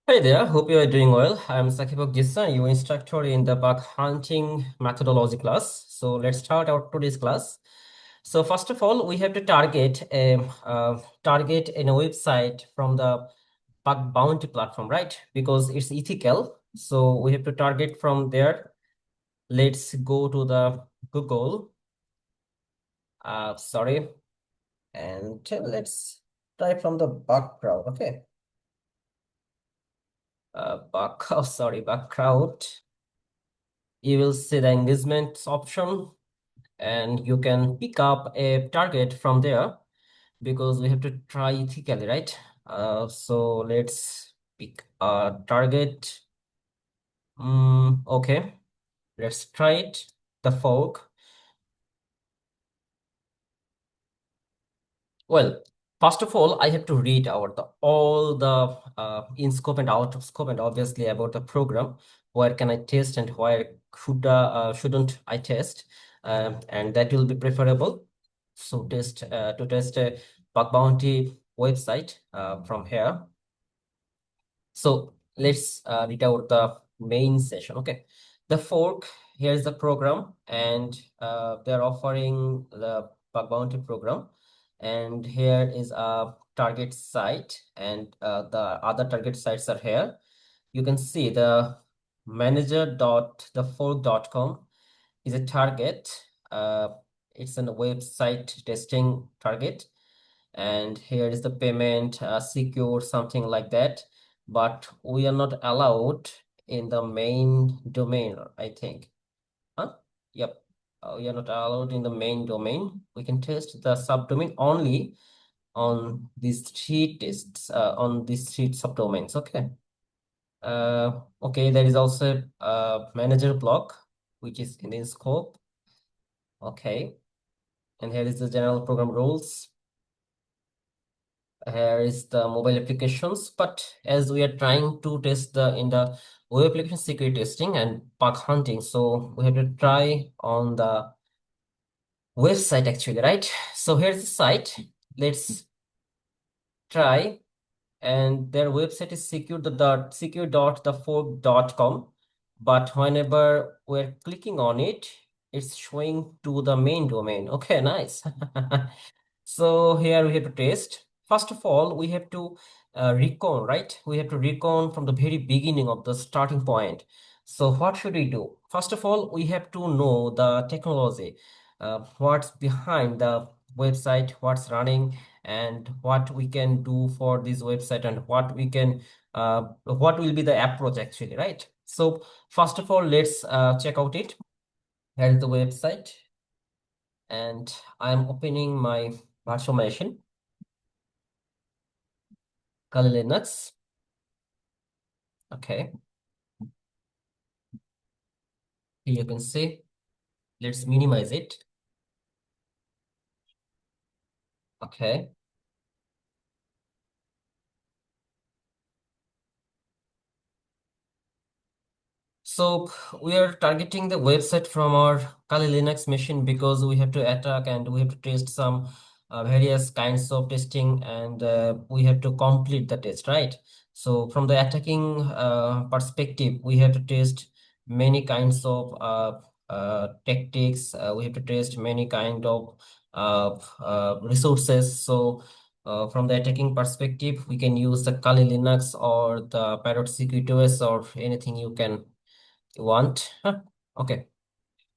Hey there, hope you are doing well. I'm Sakibok Jissa, your instructor in the bug hunting methodology class. So let's start our today's class. So first of all, we have to target in a website from the bug bounty platform, right? Because it's ethical. So we have to target from there. Let's go to the Google. Sorry, and let's try from the bug crowd. Okay, bug. Oh, sorry, bug crowd. You will see the engagement option and you can pick up a target from there because we have to try ethically, right? So let's pick a target. Okay, let's try it. The fork. Well, first of all, I have to read out all the in scope and out of scope, and obviously about the program. Where can I test and where shouldn't I test? And that will be preferable. So test a bug bounty website from here. So let's read out the main session. Okay, the fork, here's the program, and they're offering the bug bounty program. And here is a target site, and the other target sites are here. You can see the manager.thefork.com is a target. It's a website testing target, and here is the payment secure, something like that, but we are not allowed in the main domain, I think. Yep. We are not allowed in the main domain. We can test the subdomain only on these three tests, on these three subdomains. Okay. Okay, there is also a manager block which is in scope. Okay, and here is the general program rules. Here is the mobile applications, but as we are trying to test the in the web application security testing and bug hunting, so we have to try on the website actually, right? So here's the site. Let's try, and their website is secure.thefork.com, but whenever we're clicking on it, it's showing to the main domain. Okay, nice. So here we have to test. First of all, we have to recon, right? We have to recon from the very beginning of the starting point. So what should we do? First of all, we have to know the technology, what's behind the website, what's running, and what we can do for this website, and what will be the approach actually, right? So first of all, let's check out it. Here is the website, and I'm opening my virtual machine. Kali Linux. Okay, here you can see. Let's minimize it. Okay. So we are targeting the website from our Kali Linux machine because we have to attack and we have to test some various kinds of testing, and we have to complete the test, right? So from the attacking perspective, we have to test many kinds of tactics. We have to test many kind of resources. So from the attacking perspective, we can use the Kali Linux or the Parrot Security OS or anything you can want. Huh. Okay,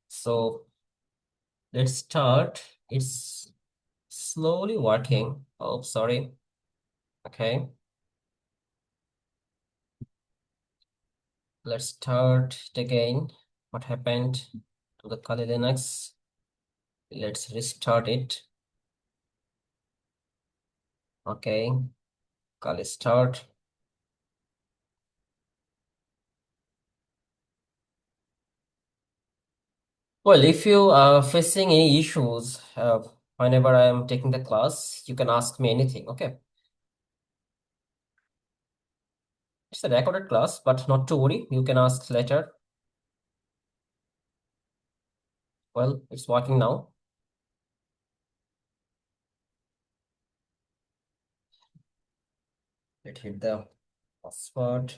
so let's start. It's slowly working. Oh, sorry. Okay, let's start it again. What happened to the Kali Linux? Let's restart it. Okay, Kali start. Well, if you are facing any issues whenever I am taking the class, you can ask me anything. Okay, it's a recorded class, but not to worry. You can ask later. Well, it's working now. It hit the Password.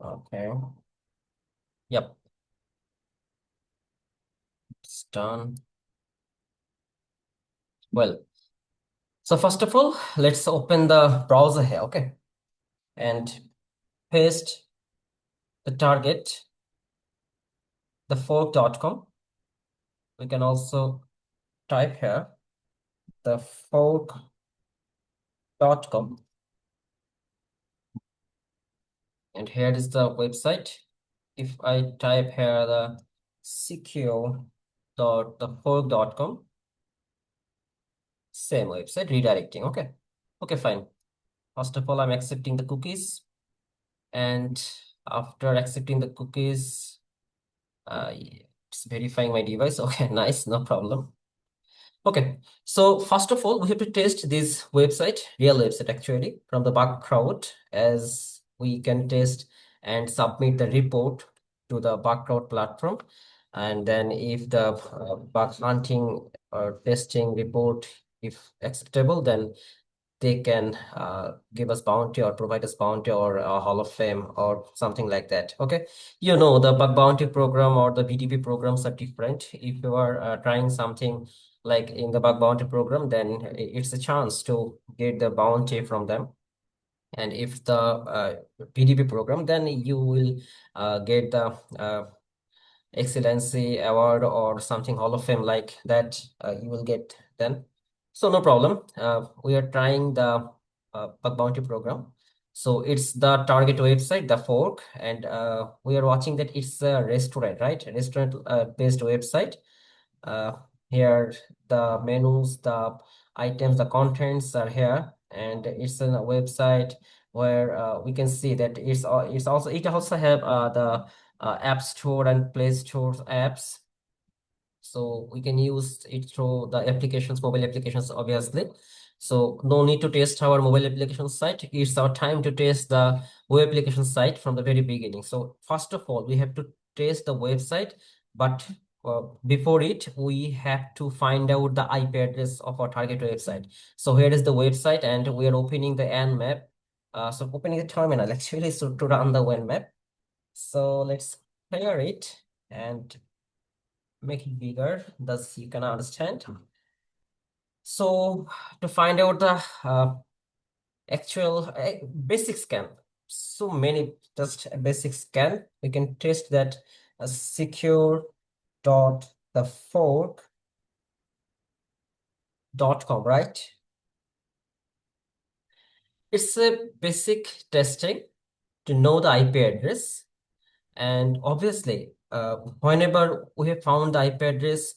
Okay. Yep. It's done. Well, so first of all, let's open the browser here, okay? And paste the target, the fork.com. We can also type here the fork.com. And here is the website. If I type here the secure.thefork.com, same website, redirecting. Okay. Okay, fine. First of all, I'm accepting the cookies. And after accepting the cookies, it's verifying my device. Okay, nice, no problem. Okay, so first of all, we have to test this website, real website actually, from the bug crowd, as we can test and submit the report to the bug crowd platform. And then if the bug hunting or testing report, if acceptable, then they can give us bounty or provide us bounty or a Hall of Fame or something like that. Okay, you know, the bug bounty program or the BTP programs are different. If you are trying something like in the bug bounty program, then it's a chance to get the bounty from them. And if the BTP program, then you will get the excellency award or something Hall of Fame like that you will get then. So no problem. We are trying the bug bounty program. So it's the target website, the fork, and we are watching that it's a restaurant, right? Restaurant based website. uh, Here the menus, the items, the contents are here, and it's a website where we can see that it also have the App Store and Play Store apps, so we can use it through the applications, mobile applications, obviously. So no need to test our mobile application site. It's our time to test the web application site from the very beginning. So first of all, we have to test the website, but before it, we have to find out the IP address of our target website. So here is the website, and we are opening the nmap. So opening the terminal actually, so to run the nmap. So let's clear it and make it bigger, thus you can understand. So to find out the actual basic scan, so many, just a basic scan, we can test that secure dot the fork dot com, right? It's a basic testing to know the IP address. And obviously, whenever we have found the IP address,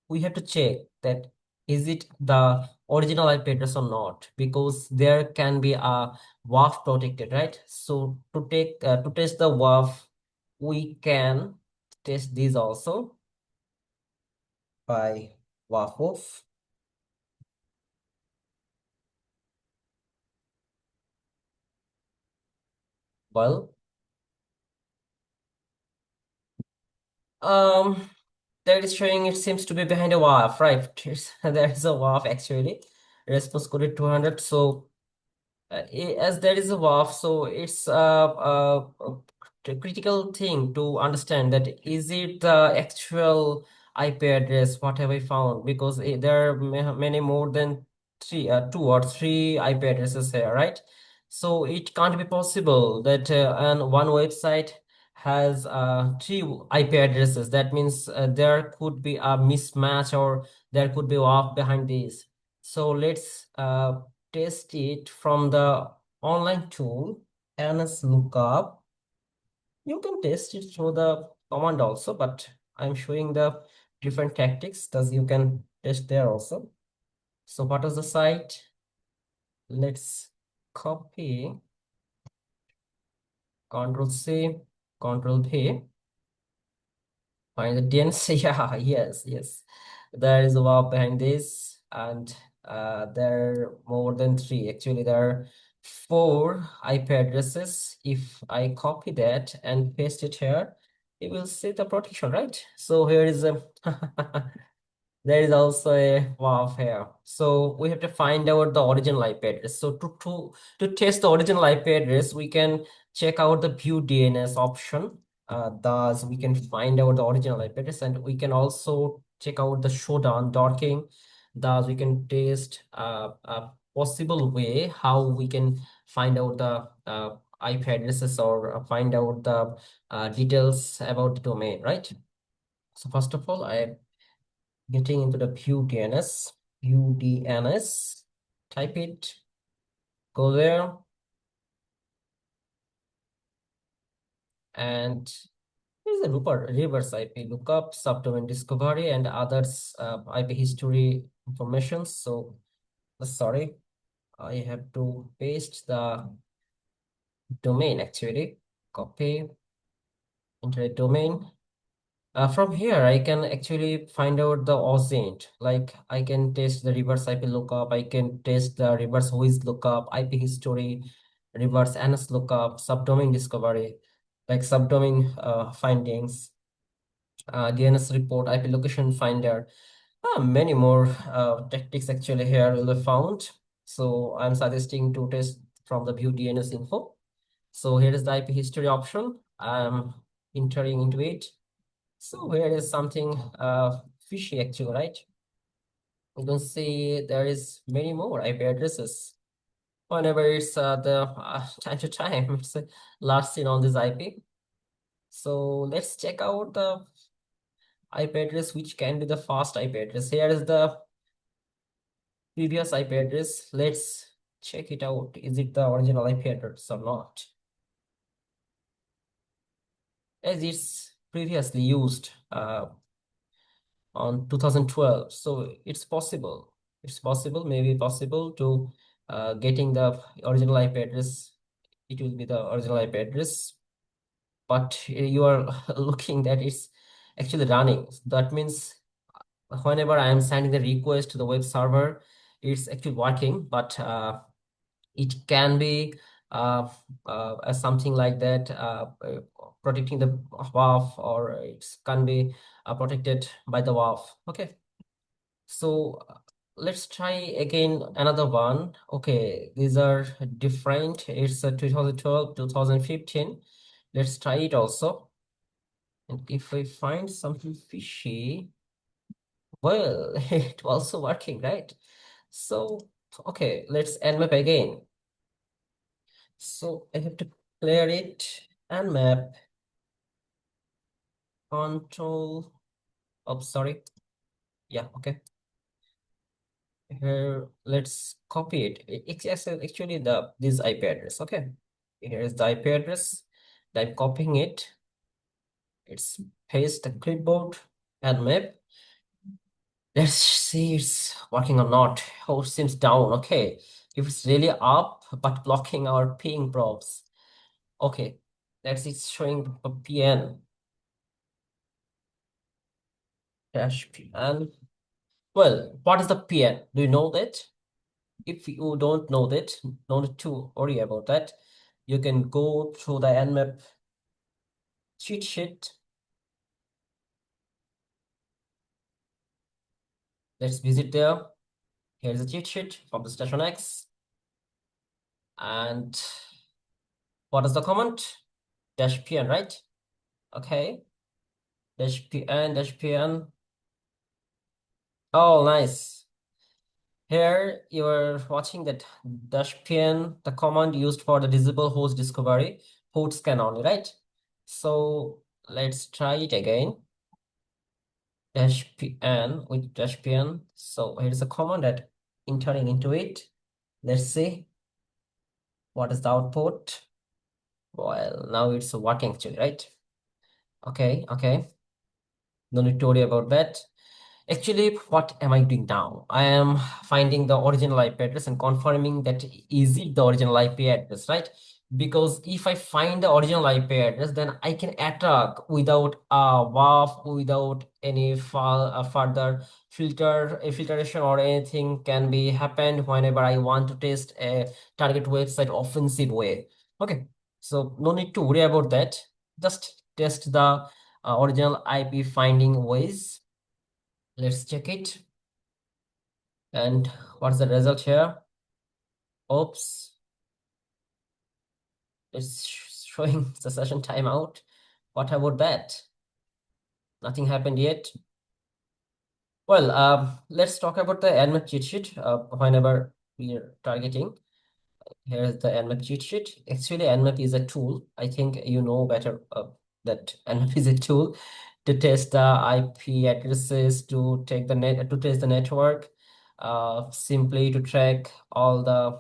we have to check that is it the original IP address or not, because there can be a WAF protected, right? So to test the WAF, we can test these also by WAF. Well, um, that is showing it seems to be behind a WAF, right? There is a WAF actually. Response code 200. So as there is a WAF, so it's a critical thing to understand that is it the actual IP address, what have I found? Because there are many more than two or three IP addresses here, right? So it can't be possible that and one website has three IP addresses. That means there could be a mismatch or there could be WAF behind this. So let's test it from the online tool ns lookup. You can test it through the command also, but I'm showing the different tactics thus you can test there also. So what is the site? Let's copy, Control C, Control V. Find the DNC. Yeah, yes. There is a WAP behind this, and there are more than three. Actually, there are four IP addresses. If I copy that and paste it here, it will see the protection, right? So here is a There is also a WAF here. So we have to find out the original IP address. So to test the original IP address, we can check out the view DNS option. Thus, we can find out the original IP address, and we can also check out the showdown docking. Thus, we can test a possible way how we can find out the IP addresses, or find out the details about the domain, right? So first of all, I getting into the view DNS, type it, go there, and here's the reverse IP lookup, subdomain discovery, and others IP history information. So sorry, I have to paste the domain actually, copy, enter a domain. From here, I can actually find out the OSINT. Like I can test the reverse IP lookup. I can test the reverse WHOIS lookup, IP history, reverse NS lookup, subdomain discovery, like subdomain findings, DNS report, IP location finder. Many more tactics actually here will be found. So I'm suggesting to test from the view DNS info. So here is the IP history option. I'm entering into it. So here is something fishy actually, right? You can see there is many more IP addresses. Whenever it's the time to time, it's last seen on this IP. So let's check out the IP address which can be the fast IP address. Here is the previous IP address. Let's check it out. Is it the original IP address or not? As it's previously used on 2012, so it's possible, maybe possible to getting the original IP address. It will be the original IP address, but you are looking that it's actually running. That means whenever I am sending the request to the web server, it's actually working, but it can be something like that, protecting the WAF, or it can be protected by the WAF. Okay. So let's try again another one. Okay, these are different. It's 2012, 2015. Let's try it also. And if we find something fishy, well, it also working, right? So, okay, let's nmap again. So I have to clear it, nmap, control. Oh, sorry. Yeah, okay. Here, let's copy it. It's actually the this IP address. Okay, here is the IP address. I'm copying it. It's paste the clipboard and map. Let's see it's working or not. Oh, it seems down. Okay, if it's really up but blocking our ping probes. Okay, that's it's showing a PN dash PN. Well, what is the PN? Do you know that? If you don't know that, no need to worry about that. You can go through the nmap cheat sheet. Let's visit there. Here's a cheat sheet from the station X. And what is the command? Dash pn, right? Okay. Dash pn. Oh, nice. Here you're watching that dash pn, the command used for the disable host discovery, port scan only, right? So let's try it again. Dash pn with dash pn. So here's a command that entering into it. Let's see what is the output. Well, now it's working actually, right? Okay, okay. No need to worry about that. Actually, what am I doing now? I am finding the original IP address and confirming that is it the original IP address, right? Because if I find the original IP address, then I can attack without a WAF, without any further filtration or anything can be happened whenever I want to test a target website offensive way. Okay, so no need to worry about that. Just test the original IP finding ways. Let's check it. And what's the result here? Oops, it's showing the session timeout. What about that? Nothing happened yet. Well, let's talk about the Nmap cheat sheet whenever we are targeting. Here's the Nmap cheat sheet. Actually, Nmap is a tool. I think you know better that Nmap is a tool to test the IP addresses, to take the net, to test the network, simply to track all the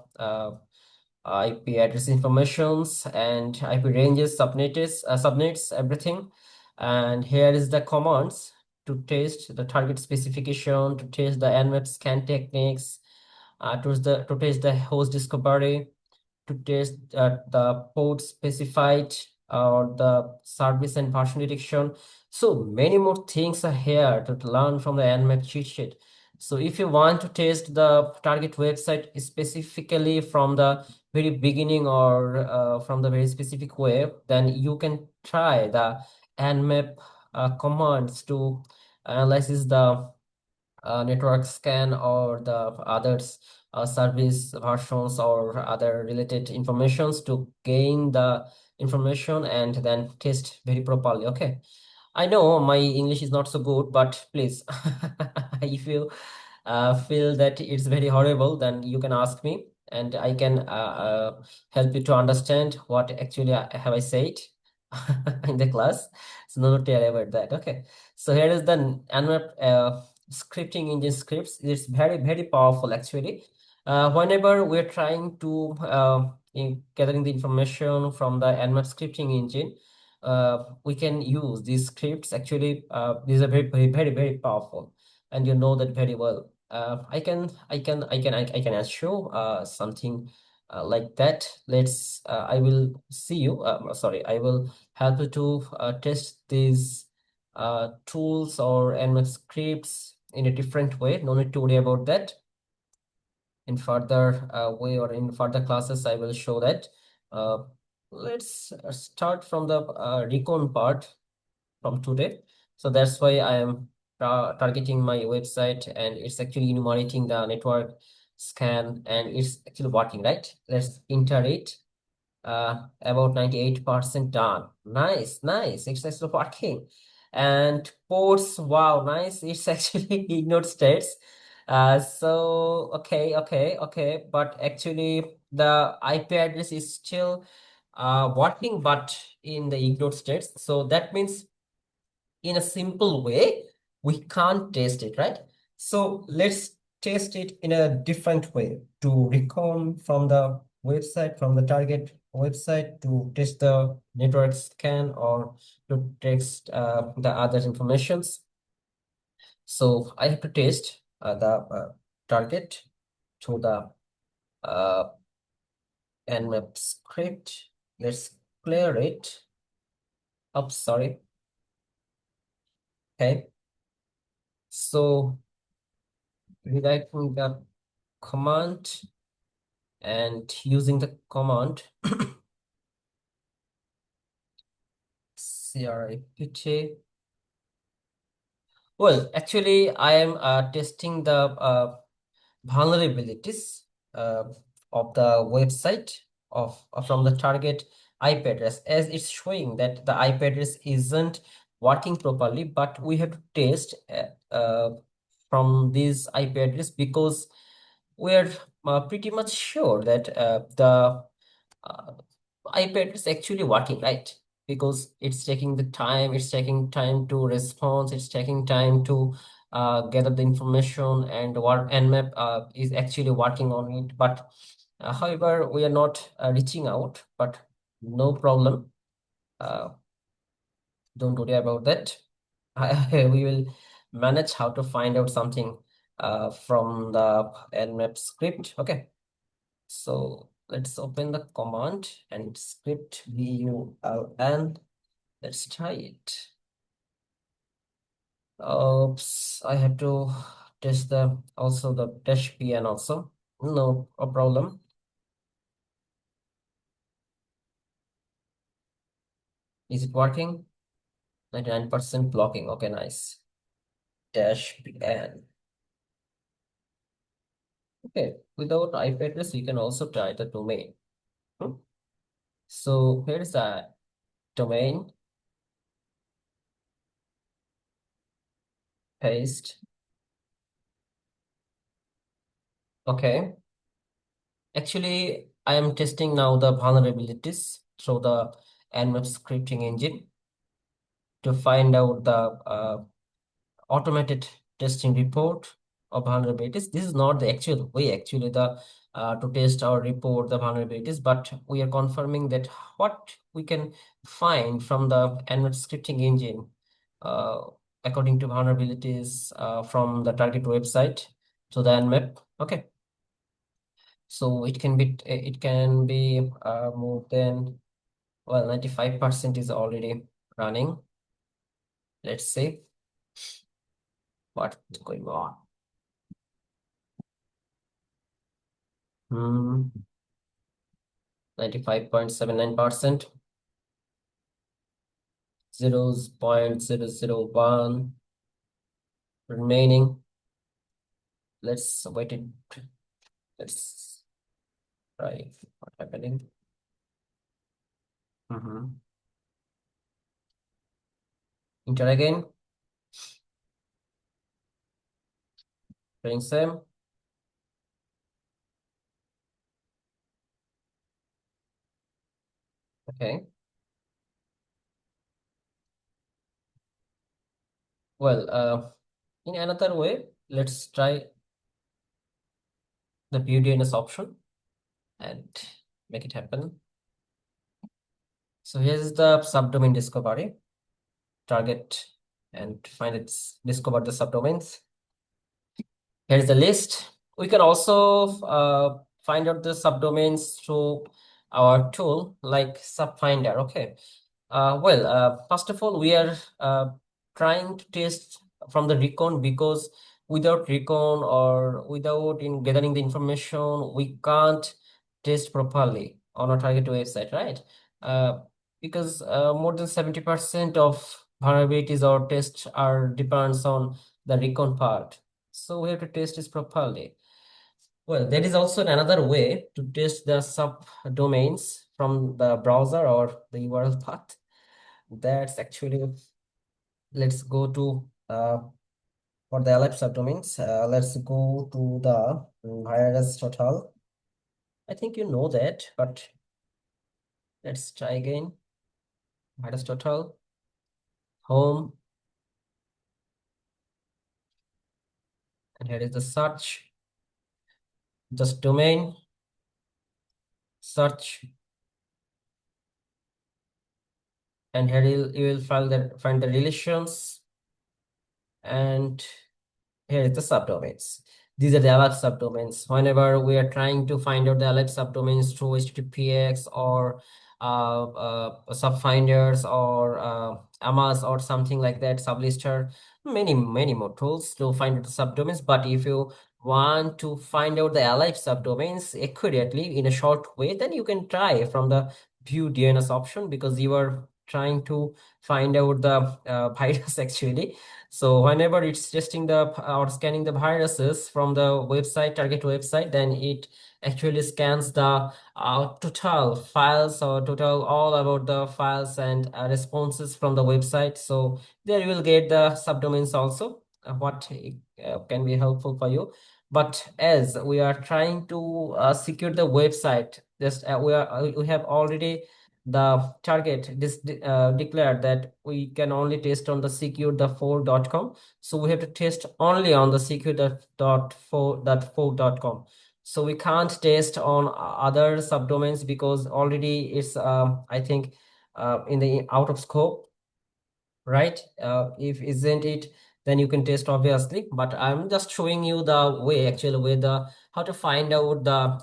IP address informations and IP ranges, subnets, everything. And here is the commands to test the target specification, to test the Nmap scan techniques, to test the host discovery, to test the port specified or the service and version detection. So many more things are here to learn from the Nmap cheat sheet. So if you want to test the target website specifically from the very beginning or from the very specific way, then you can try the Nmap commands to analyze the network scan or the others service versions or other related informations to gain the information and then test very properly. Okay, I know my English is not so good, but please, if you feel that it's very horrible, then you can ask me and I can help you to understand what actually have I said in the class. So no need to worry about that. Okay. So here is the Nmap scripting engine scripts. It's very, very powerful actually. Whenever we're trying to gathering the information from the Nmap scripting engine, we can use these scripts. Actually, these are very, very, very, very powerful, and you know that very well. I can assure something like that. I will see you. Sorry, I will help you to test these tools or Nmap scripts in a different way. No need to worry about that. In further way or in further classes, I will show that. Uh, let's start from the Recon part from today. So that's why I am targeting my website and it's actually enumerating the network scan and it's actually working, right? Let's enter it. About 98% done. Nice, nice. It's actually working. And ports, wow, nice. It's actually ignored states. Okay. But actually, the IP address is still working, but in the ignored states. So that means in a simple way, we can't test it, right? So let's test it in a different way to recon from the website, from the target website to test the network scan or to test the other informations. So I have to test the target to the uh, Nmap script. Let's clear it. Oh, sorry. Okay. So redirecting the command and using the command cript. Well, actually, I am testing the vulnerabilities uh, of the website from the target IP address, as it's showing that the IP address isn't working properly, but we have to test from this IP address because we're pretty much sure that the uh, iPad is actually working, right? Because it's taking time to respond, it's taking time to gather the information and what Nmap is actually working on it. But however, we are not reaching out, but no problem. Uh, don't worry about that. We will manage how to find out something from the Nmap script. Okay. So let's open the command and script vuln. Let's try it. Oops, I have to test the also the dash pn also. No problem. Is it working? 99% blocking. Okay, nice. dash pn. Okay, without IP address, you can also try the domain. Hmm. So here is the domain, paste. Okay, actually, I am testing now the vulnerabilities through the Nmap scripting engine to find out the automated testing report of vulnerabilities. This is not the actual way actually the to test or report the vulnerabilities, but we are confirming that what we can find from the Nmap scripting engine uh, according to vulnerabilities from the target website to the Nmap. Okay, so it can be more than, well, 95% is already running. Let's see what's going on. 95.79%, 0.001 remaining. Let's wait it. Let's try what's happening. Enter again. Doing same. Okay. Well, in another way, let's try the view DNS option and make it happen. So here's the subdomain discovery. Target and find its discover the subdomains. Here's the list. We can also find out the subdomains through our tool like subfinder. Okay. First of all, we are trying to test from the Recon, because without Recon or without in gathering the information, we can't test properly on our target website, right? Uh, because more than 70% of vulnerabilities or tests are depends on the Recon part. So we have to test this properly. Well, there is also another way to test the subdomains from the browser or the URL path. That's actually, let's go to for the Aleph subdomains. Let's go to the virus total. I think you know that, but let's try again. Virus total, home, and here is the search. Just domain, search, and here you will find the relations, and here is the subdomains. These are the alert subdomains. Whenever we are trying to find out the alert subdomains through HTTPX or subfinders or AMAS or something like that, sublister, many more tools to find out the subdomains. But if you want to find out the allied subdomains accurately in a short way, then you can try from the view DNS option, because you are trying to find out the virus actually. So whenever it's testing the or scanning the viruses from the website, target website, then it actually scans the total files or total all about the files and responses from the website. So there you will get the subdomains also, what can be helpful for you. But as we are trying to secure the website, just we have already the target declared that we can only test on the secure.4.com. So we have to test only on the secure.4.com. So we can't test on other subdomains because already it's I think in the out of scope, right? If isn't it, then you can test obviously, but I'm just showing you the way actually with the how to find out the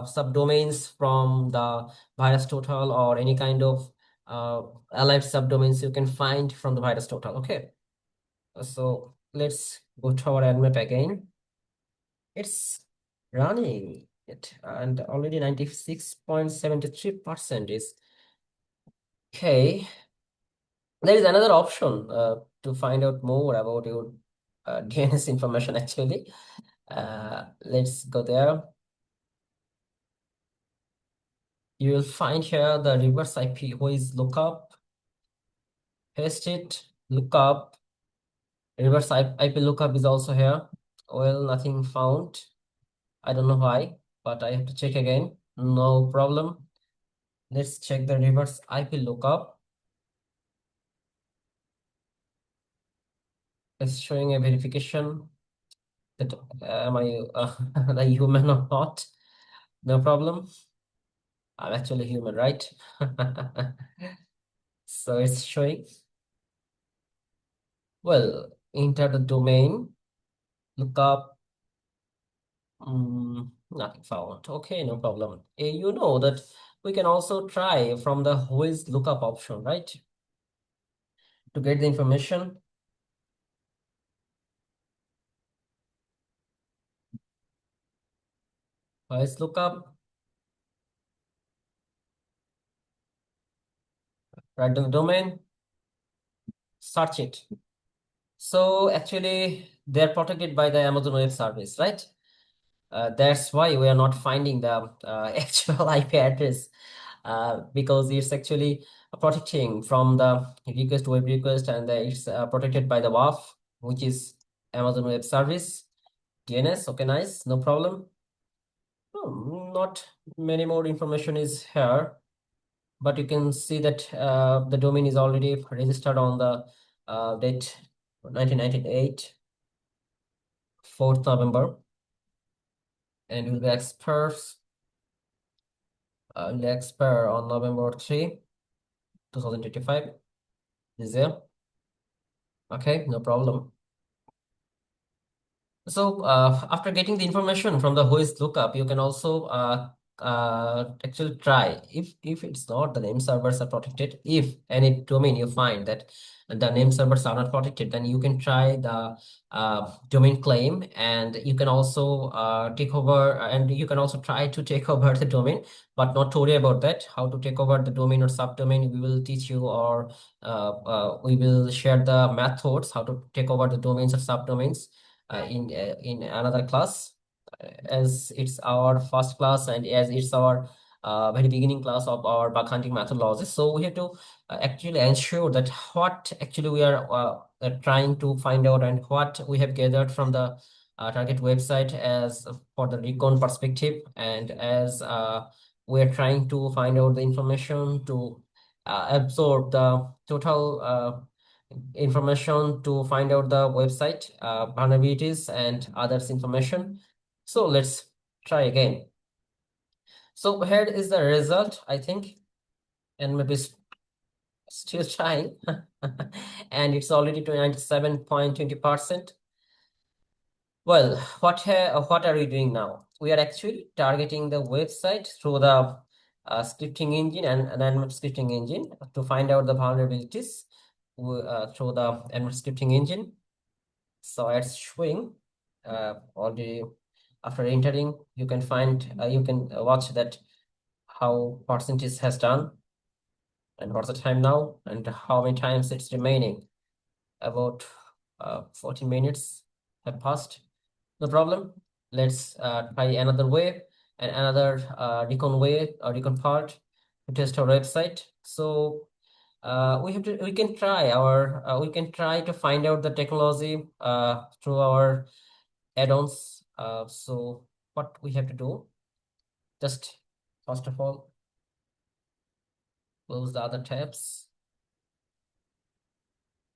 subdomains from the virus total or any kind of allied subdomains you can find from the virus total. Okay, so let's go to our nmap again. It's running it, and already 96.73% is okay. There is another option to find out more about your DNS information actually. Let's go there. You will find here the reverse IP, who is lookup, paste it, lookup, reverse IP lookup is also here. Well, nothing found. I don't know why, but I have to check again. No problem. Let's check the reverse IP lookup. It's showing a verification that am I a human or not? No problem. I'm actually human, right? So it's showing. Well, enter the domain, lookup, nothing found. Okay, no problem. You know that we can also try from the who is lookup option, right? To get the information. Who is lookup? Write the domain, search it. So actually, they're protected by the Amazon Web Service, right? That's why we are not finding the actual IP address because it's actually protecting from the request web request, and it's protected by the WAF, which is Amazon Web Service DNS. Okay, nice, no problem. Not many more information is here, but you can see that the domain is already registered on the date 1998, 4th November, and will be expire on November 3, 2025. Is there? Okay, no problem. So after getting the information from the whois lookup, you can also actually try if it's not the name servers are protected. If any domain you find that the name servers are not protected, then you can try the domain claim, and you can also take over, and you can also try to take over the domain, but not to worry about that. How to take over the domain or subdomain, we will teach you, or we will share the methods how to take over the domains or subdomains in another class, as it's our first class and as it's our very beginning class of our bug hunting methodology. So we have to actually ensure that what actually we are trying to find out, and what we have gathered from the target website as for the Recon perspective, and as we're trying to find out the information to absorb the total information to find out the website vulnerabilities and others information. So let's try again. So here is the result, I think, and maybe still trying, and it's already to 97.20%. Well, what are we doing now? We are actually targeting the website through the scripting engine and an animate scripting engine to find out the vulnerabilities through the animate scripting engine. So it's showing already. After entering, you can find you can watch that how percentage has done, and what's the time now, and how many times it's remaining. About 14 minutes have passed. No problem. Let's try another way, and another recon way or recon part to test our website. So we can try to find out the technology through our add-ons. So what we have to do, just first of all, close the other tabs.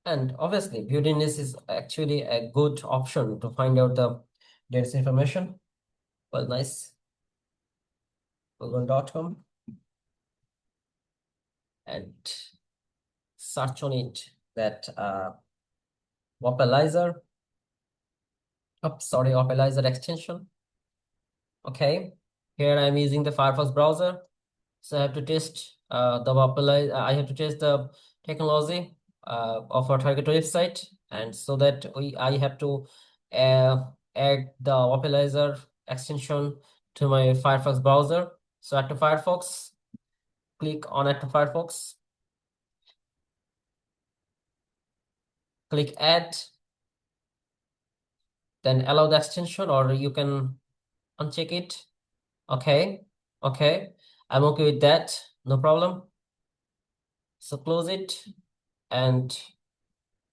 And obviously, Beautiness is actually a good option to find out the data information. Well, nice. Google.com and search on it that Opalizer. Oh, sorry, Opalizer extension. Okay, here I'm using the Firefox browser. So I have to test I have to test the technology of our target website, and so that I have to add the Opalizer extension to my Firefox browser. So add to Firefox, click on add to Firefox, click add, Then allow the extension, or you can uncheck it. Okay, okay, I'm okay with that, no problem. So close it, and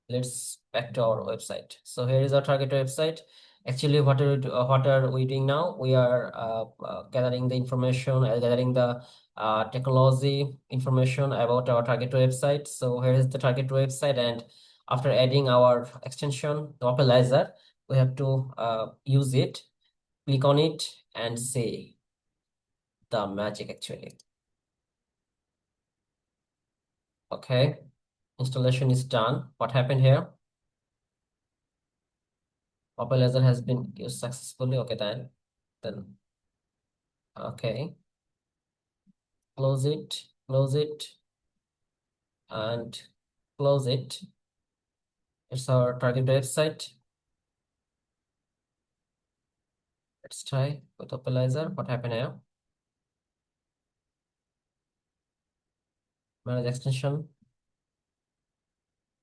let's back to our website. So here is our target website. Actually, what are we doing now? We are gathering the information, gathering the technology information about our target website. So here is the target website, and after adding our extension, the optimizer, we have to use it. Click on it and see the magic actually. Okay, installation is done. What happened here? Optimizer has been used successfully. Okay, then okay, close it, and close it. It's our target website. Let's try with Optimizer. What happened here? Manage extension.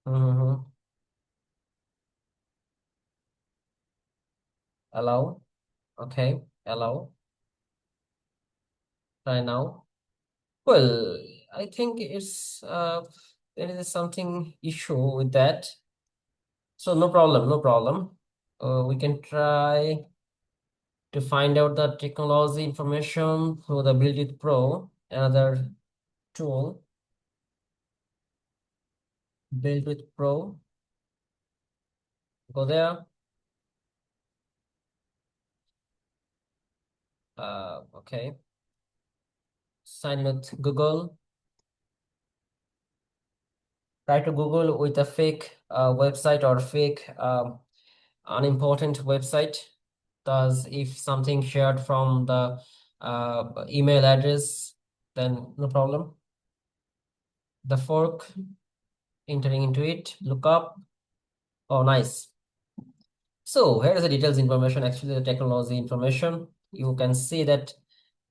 Mhm. Allow. Okay, allow. Try now. Well, I think there is something issue with that. So no problem, no problem. We can try to find out the technology information through the Build It Pro, another tool. Build with Pro. Go there. Okay. Sign in with Google. Try to Google with a fake website or fake unimportant website. Thus, if something shared from the email address, then no problem. The fork, entering into it, look up. Oh, nice. So here is the details information, actually the technology information. You can see that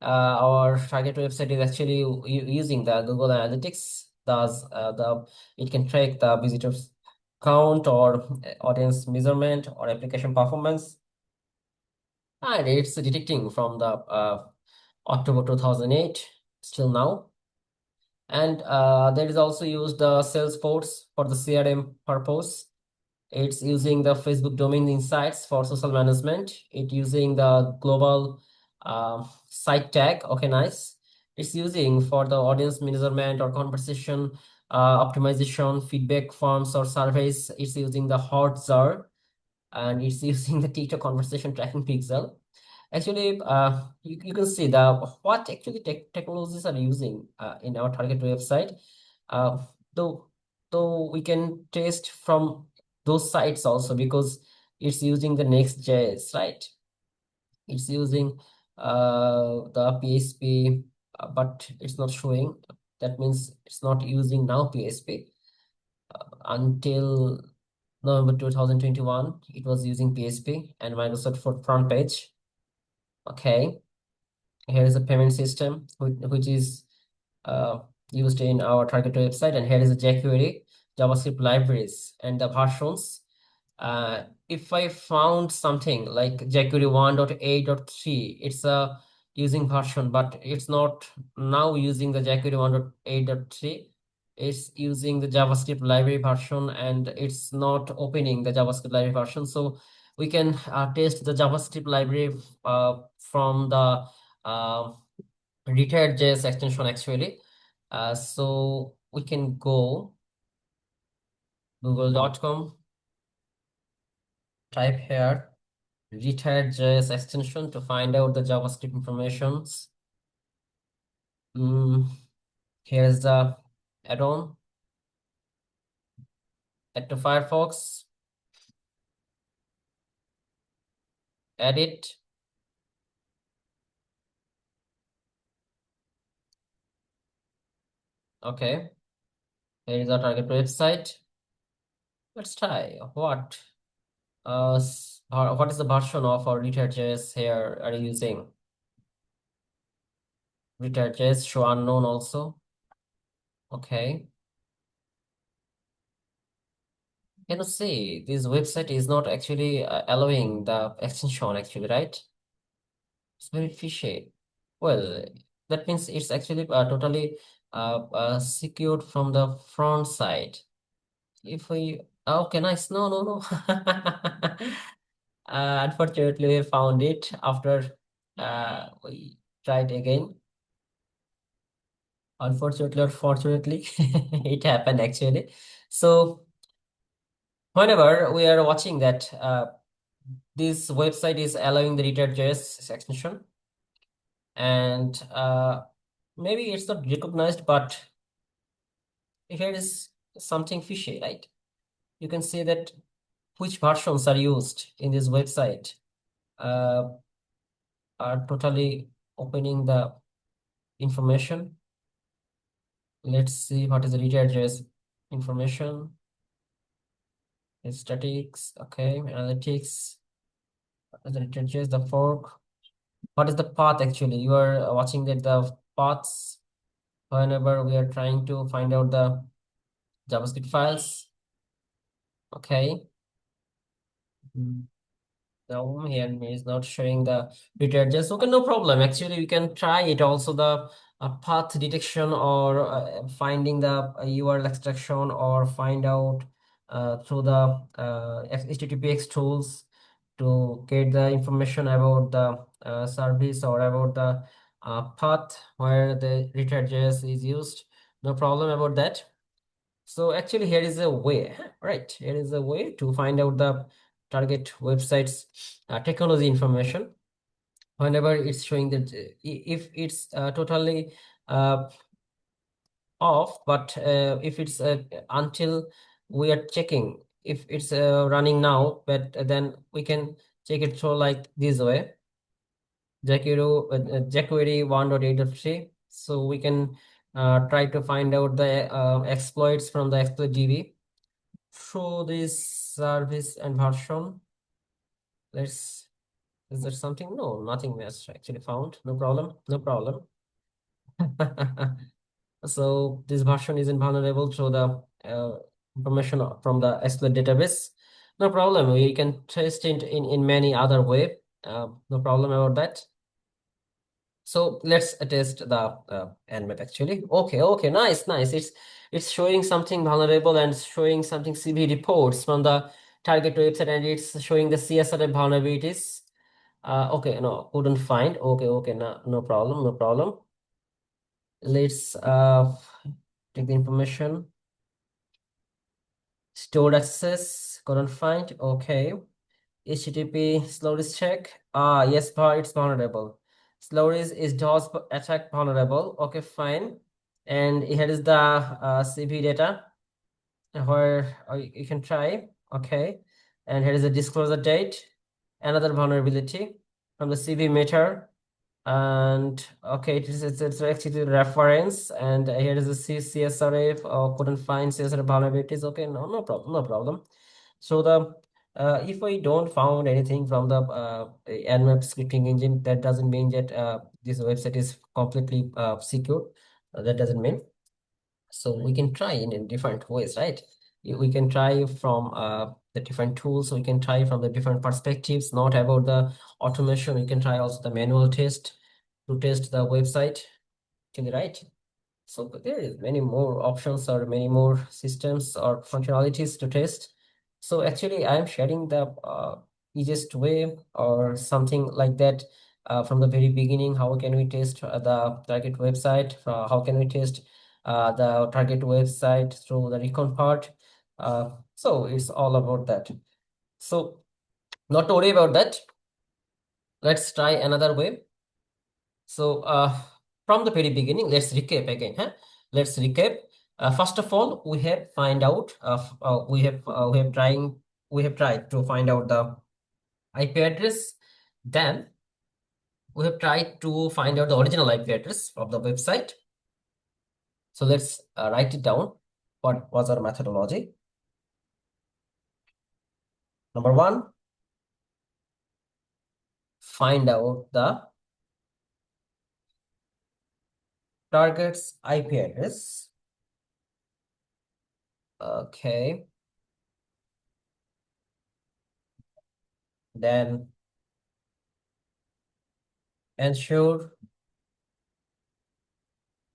our target website is actually using the Google Analytics. Thus, it can track the visitors count or audience measurement or application performance. And it's detecting from the October 2008 still now. And there is also used the Salesforce for the CRM purpose. It's using the Facebook domain insights for social management. It's using the global site tag. Okay, nice. It's using for the audience measurement or conversation optimization, feedback forms or surveys. It's using the Hotjar, and it's using the TikTok conversation tracking pixel. Actually, you can see the what actually technologies are using in our target website. Uh, though though we can test from those sites also, because it's using the Next.js, right? It's using the PHP, but it's not showing. That means it's not using now PHP. Until November 2021, it was using PHP and Microsoft for front page. Okay, here is a payment system which is uh, used in our target website, and here is a jQuery, JavaScript libraries, and the versions. If I found something like jQuery 1.8.3, it's a using version, but it's not now using the jQuery 1.8.3. It's using the JavaScript library version, and it's not opening the JavaScript library version. So we can test the JavaScript library from the retired.js extension actually. So we can go google.com, type here retired.js extension to find out the JavaScript informations. Mm, Here's the add-on. Add to Firefox, add it. Okay, here is our target website. Let's try what is the version of our retired.js here are you using? Retired.js show unknown also. Okay. Can you see this website is not actually allowing the extension actually, right? It's very fishy. Well, that means it's actually totally secured from the front side. If we, okay, nice. No, no, no. Unfortunately, we found it after we tried again. Unfortunately or fortunately, it happened actually. So whenever we are watching that, this website is allowing the reader.js extension, and maybe it's not recognized, but here is something fishy, right? You can see that which versions are used in this website uh, are totally opening the information. Let's see what is the reader.js information. Statics, okay, analytics, the reader.js, the fork. What is the path actually? You are watching that the paths whenever we are trying to find out the JavaScript files. Okay. Mm. No, here is not showing the detergents. Okay, no problem. Actually, we can try it also the path detection or finding the URL extraction or find out through the HTTPS tools to get the information about the service or about the path where the return.js is used. No problem about that. So actually here is a way, right? Here is a way to find out the target website's technology information. Whenever it's showing that if it's totally uh, off, but if it's until we are checking if it's running now, but then we can check it through like this way. jQuery 1.8.3. So we can try to find out the exploits from the exploit DB. Show this service and version. Let's, is there something? No, nothing was actually found. No problem. No problem. So this version isn't vulnerable to the information from the exploit database. No problem. We can test it in many other way. No problem about that. So let's test the nmap actually. Okay, okay, nice, nice. It's showing something vulnerable and showing something CV reports from the target website, and it's showing the CSRF vulnerabilities. Okay, no, couldn't find. Okay, okay, no, no problem, no problem. Let's take the information. Stored access, couldn't find. Okay. HTTP slowness check. Ah, yes, but it's vulnerable. Slowness is DOS attack vulnerable. Okay, fine. And here is the CP data where you can try. Okay. And here is the disclosure date. Another vulnerability from the CP meter. And okay, it's actually reference. And here is the CSRF. Couldn't find CSRF vulnerabilities. Okay, no, no problem, no problem. So the if we don't found anything from the nmap scripting engine, that doesn't mean that this website is completely secure. That doesn't mean. So we can try in different ways, right? We can try from the different tools. We can try from the different perspectives, not about the automation. We can try also the manual test to test the website. Actually, right? So there is many more options or many more systems or functionalities to test. So actually, I'm sharing the easiest way or something like that from the very beginning. How can we test the target website? How can we test the target website through the recon part? So it's all about that. So not to worry about that. Let's try another way. So from the very beginning, let's recap again. Huh? Let's recap. First of all, we have find out. We have tried to find out the IP address. Then we have tried to find out the original IP address of the website. So let's write it down. What was our methodology? Number one, find out the target's IP address. Okay. Then ensure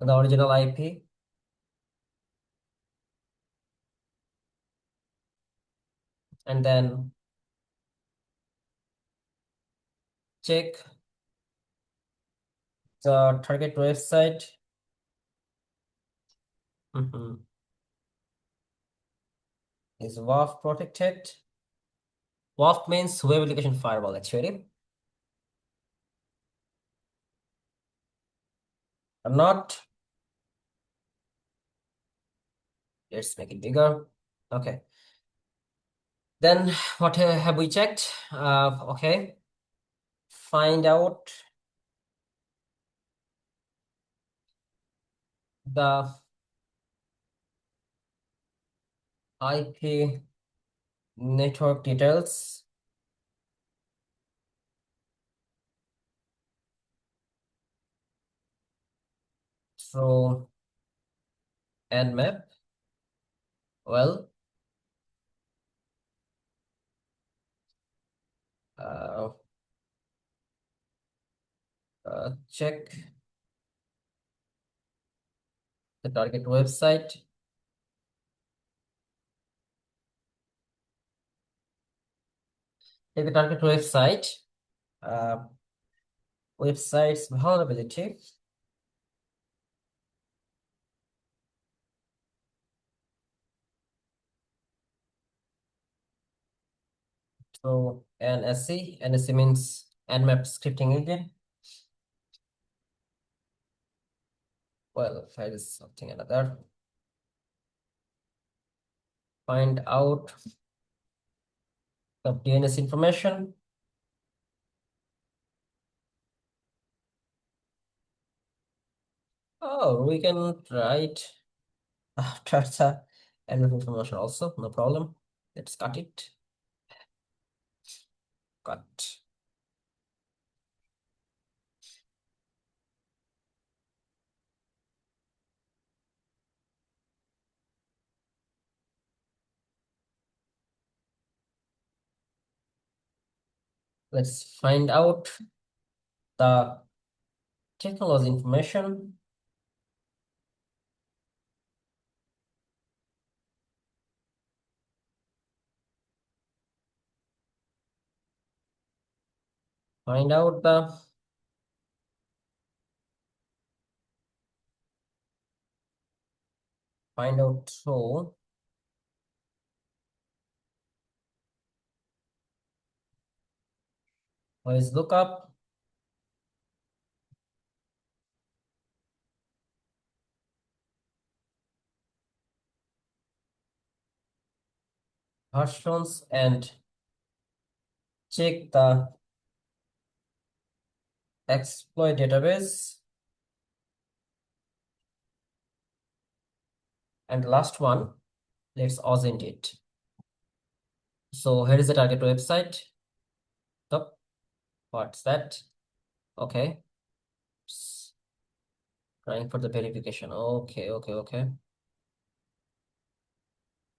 the original IP, and then check the target website. Mhm. Is WAF protected? WAF means web application firewall actually. Or not. Let's make it bigger. Okay. Then what have we checked? Okay. Find out the IP network details through Nmap. Well, uh, check the target website. Take the target website. Uh, Website's vulnerability. So NSC. NSC means Nmap scripting engine. Well, file is something another. Find out the DNS information. Oh, we can write after the Nmap information also, no problem. Let's cut it. Cut. Let's find out the technology information. Find out the find out so let's look up versions and check the exploit database. And the last one, let's authenticate it. So here is the target website. Stop. What's that? Okay. Trying for the verification. Okay.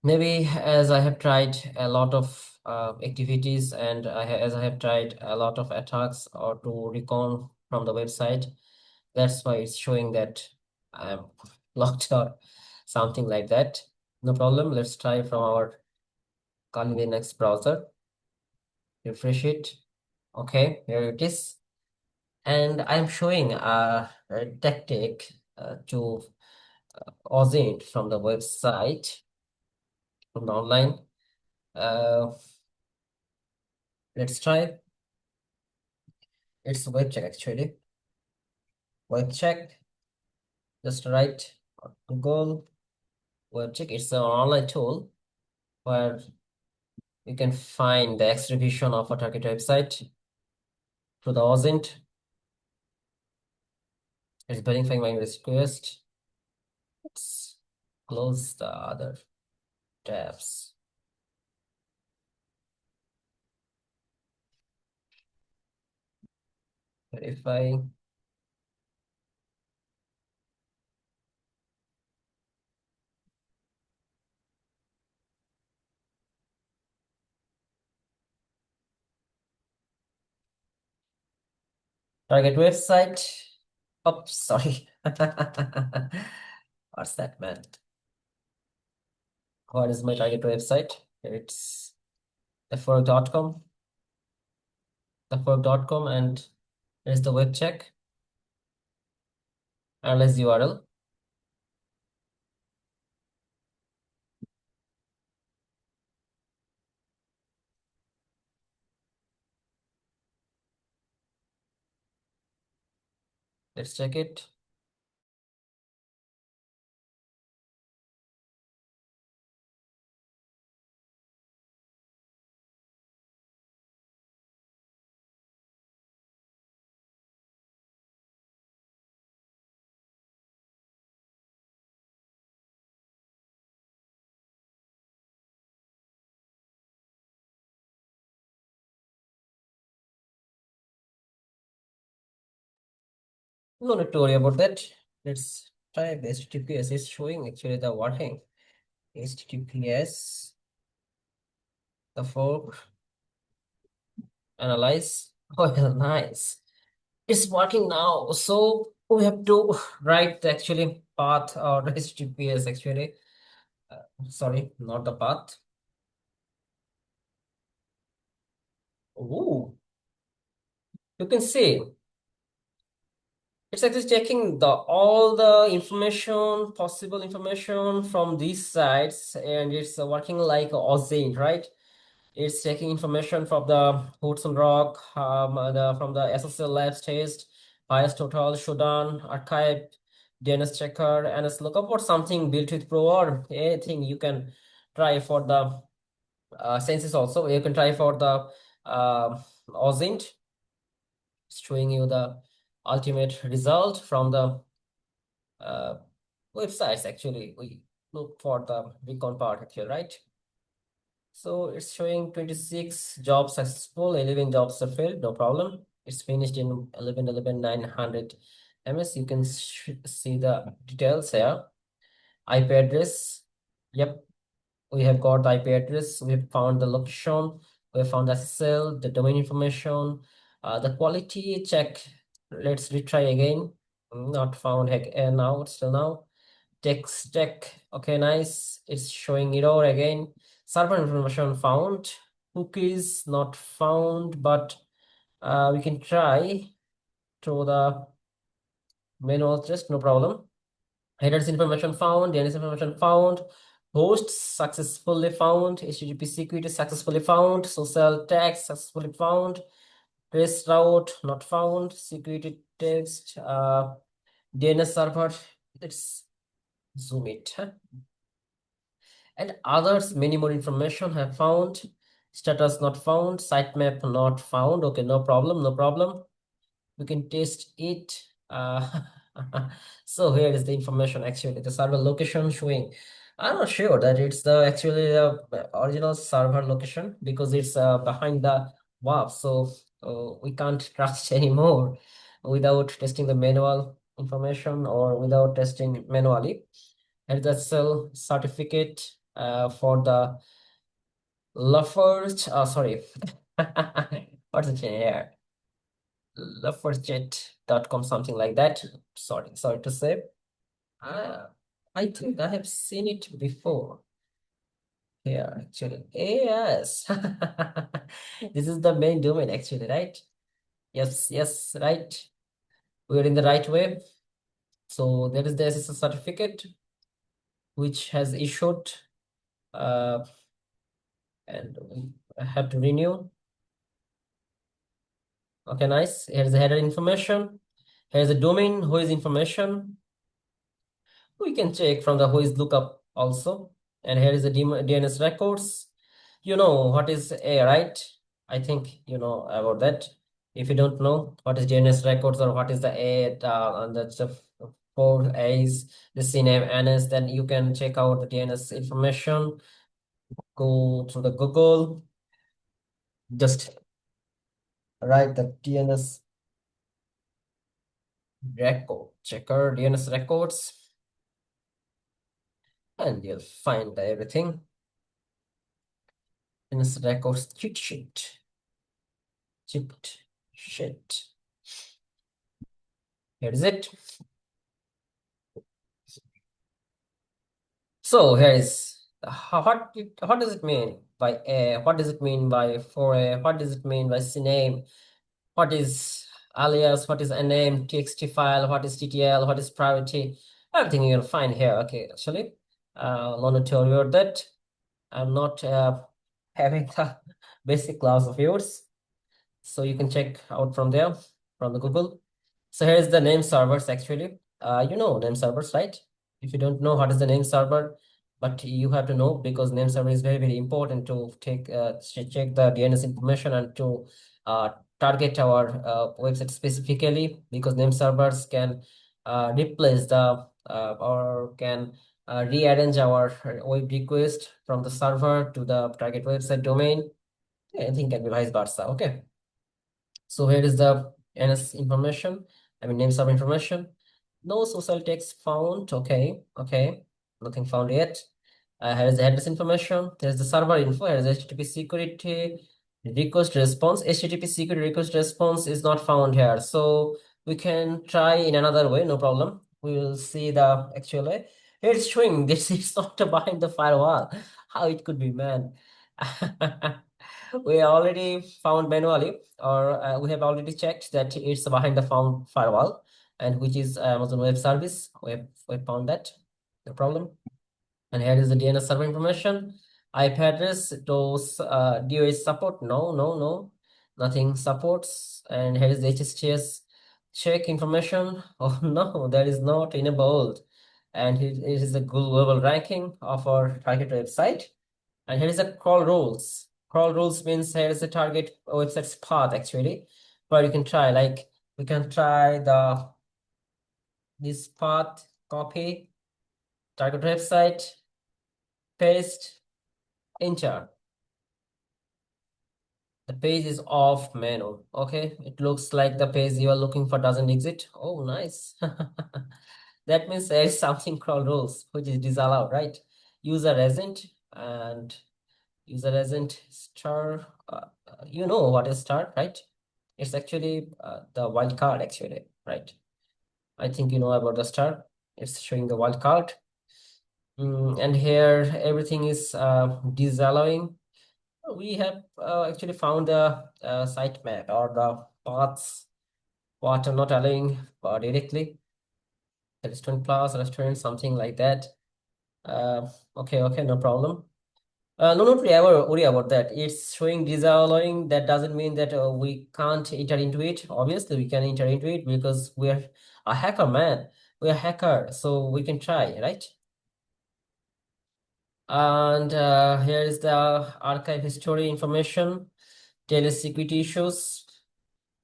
Maybe as I have tried a lot of activities and as I have tried a lot of attacks or to recon from the website, that's why it's showing that I'm locked or something like that. No problem. Let's try from our Kali Linux browser. Refresh it. Okay, here it is. And I'm showing a tactic to audit from the website, from the online. Uh, let's try. It's web check actually. Web check. Just write Google web check. It's an online tool where you can find the execution of a target website to the OSINT. It's verifying my request. Let's close the other tabs. Verify. Target website. Oops, sorry. What's that, man? What is my target website? It's thefork.com, thefork.com, and there's the web check, analyze URL. Let's check it. No need to worry about that. Let's try the HTTPS. It's showing actually the working. HTTPS, the fork, analyze. Oh, yeah, nice. It's working now. So we have to write the actually path or HTTPS actually. Sorry, not the path. Ooh, you can see it's actually checking the all the information, possible information from these sites, and it's working like Ozane, right? It's taking information from the Hudson Rock, from the SSL Labs test, bias total, showdown, archive, DNS checker, and it's lookup for something built with Pro or anything you can try for the census also. You can try for the OSINT, showing you the ultimate result from the uh, websites. Actually, we look for the Recon part actually, right? So it's showing 26 jobs successful, 11 jobs are failed, no problem. It's finished in 11 ms. You can see the details here. IP address. Yep, we have got the IP address. We have found the location. We have found the SSL, the domain information, the quality check. Let's retry again. Not found. Heck, now, still now. Text check. Okay, nice. It's showing error again. Server information found. Cookies not found, but we can try through the manual test, no problem. Headers information found, DNS information found, hosts successfully found, HTTP security successfully found, social tags successfully found, trace route not found, security text, DNS server. Let's zoom it. And others, many more information have found. Status not found, sitemap not found. Okay, no problem, no problem. We can test it. So here is the information actually, the server location showing. I'm not sure that it's the actually the original server location because it's behind the WAF. So we can't trust anymore without testing the manual information or without testing manually. And the cell certificate for the Lafferge, sorry, what's it here? Lafferjet.com, something like that. Sorry to say. Uh, I think I have seen it before. Here, actually. Yes. This is the main domain, actually, right? Yes, right. We're in the right way. So there is the SSL certificate, which has issued, uh, and we have to renew. Okay, nice. Here's the header information. Here's the domain, who is information. We can check from the who is lookup also. And here is the DNS records. You know what is A, right? I think you know about that. If you don't know what is DNS records or what is the A and the four A's, the CNAME, NS, then you can check out the DNS information. Go to the Google, just write the DNS record checker, DNS records, and you'll find everything. DNS records cheat sheet. Here is it. So here is what does it mean by a? What does it mean by for a? What does it mean by name? What is alias? What is a name? TXT file? What is TTL? What is priority? Everything you'll find here. Okay, actually, no need to worry about that. I'm not having the basic class of yours. So you can check out from there, from the Google. So here's the name servers actually. You know name servers, right? If you don't know what is the name server, but you have to know because name server is very, very important to take check the DNS information and to uh, target our website specifically because name servers can replace the or can rearrange our web request from the server to the target website domain. Anything can be vice versa. Okay. So here is the NS information, I mean name server information. No social text found. Okay, okay. Nothing found yet. Here is the address information. There's the server info. Here is HTTP security request response. HTTP security request response is not found here. So we can try in another way, no problem. We will see the actual way. Here it's showing this is not behind the firewall. How it could be, man? We already found manually, or we have already checked that it's behind the found firewall, and which is Amazon Web Service. We found that, no problem. And here is the DNS server information. IP address, those DOS support. No, no, no, nothing supports. And here is the HSTS check information. Oh no, that is not enabled. And it is the global ranking of our target website. And here is the crawl rules. Crawl rules means here is the target website's path actually, where you can try like we can try this path, copy, target website, paste, enter. The page is off menu. Okay, it looks like the page you are looking for doesn't exist. Oh, nice. That means there is something called rules, which is disallowed, right? User agent and user agent star. You know what is star, right? It's actually the wild card, actually, right? I think you know about the star. It's showing the wild card. And here everything is disallowing. We have actually found the site map or the paths what are not allowing directly. The restaurant plus restaurant, something like that. Okay, okay, no problem. No, not really ever worry about that. It's showing disallowing. That doesn't mean that we can't enter into it. Obviously, we can enter into it because we are a hacker, man. We are hacker, so we can try, right? And here is the archive history information, telesecurity issues.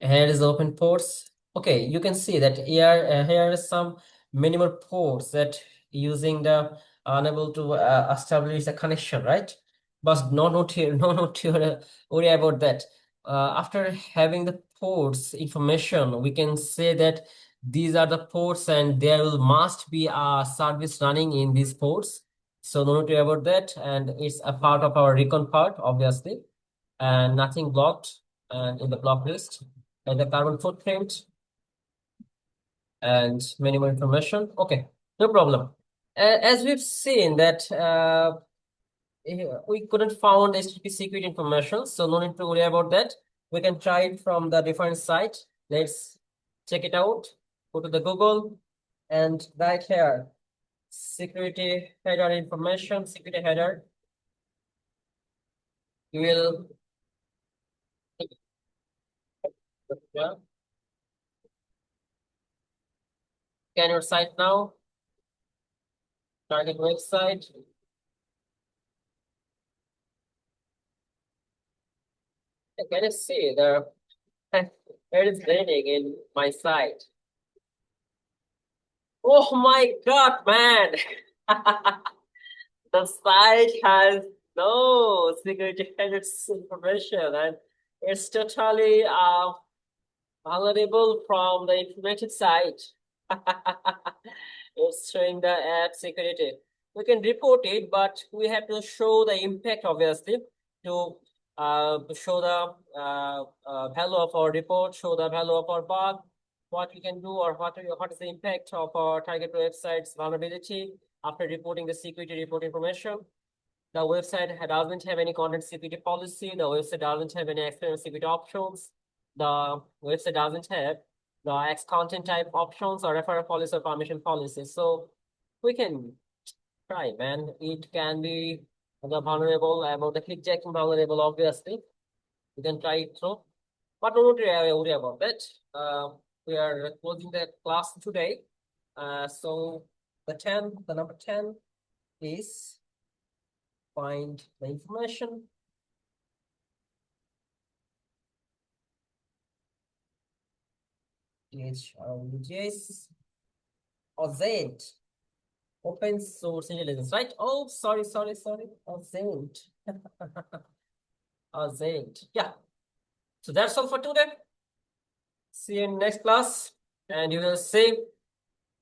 Here is open ports. Okay, you can see that here is some minimal ports that using the unable to establish the connection, right? But no note here, no note here. Worry about that. After having the ports information, we can say that these are the ports, and there will must be a service running in these ports. So no note about that, and it's a part of our recon part, obviously, and nothing blocked and in the block list and the carbon footprint and many more information. Okay, no problem. As we've seen that we couldn't find HTTP secret information, so no need to worry about that. We can try it from the different site. Let's check it out. Go to the Google and right here, security header information, security header. You will scan your site now, target website. Can you see there? It is raining in my site. Oh my God, man! The site has no security information and it's totally vulnerable from the information site. It's showing the app security. We can report it, but we have to show the impact, obviously, to show the value of our report, show the value of our bug. what we can do or what is the impact of our target website's vulnerability after reporting the security report information. The website doesn't have any content security policy. The website doesn't have any external security options. The website doesn't have the X content type options or referral policy or permission policy. So we can try, man. It can be the vulnerable about the clickjacking vulnerable, obviously. You can try it through. But don't worry about that. We are closing the class today. So the number 10 is find the information. THRUJS or Z. Open source intelligence, right? Oh, sorry. Zend. Zend. Yeah. So that's all for today. See you in next class. And you will see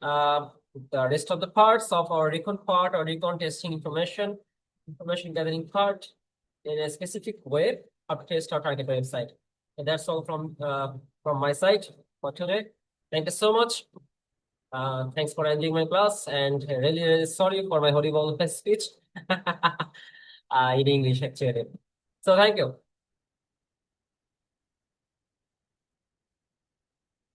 uh, the rest of the parts of our recon part or recon testing information gathering part in a specific way how to test our target website. And that's all from my side for today. Thank you so much. Thanks for ending my class and really sorry for my horrible speech in English actually. So thank you.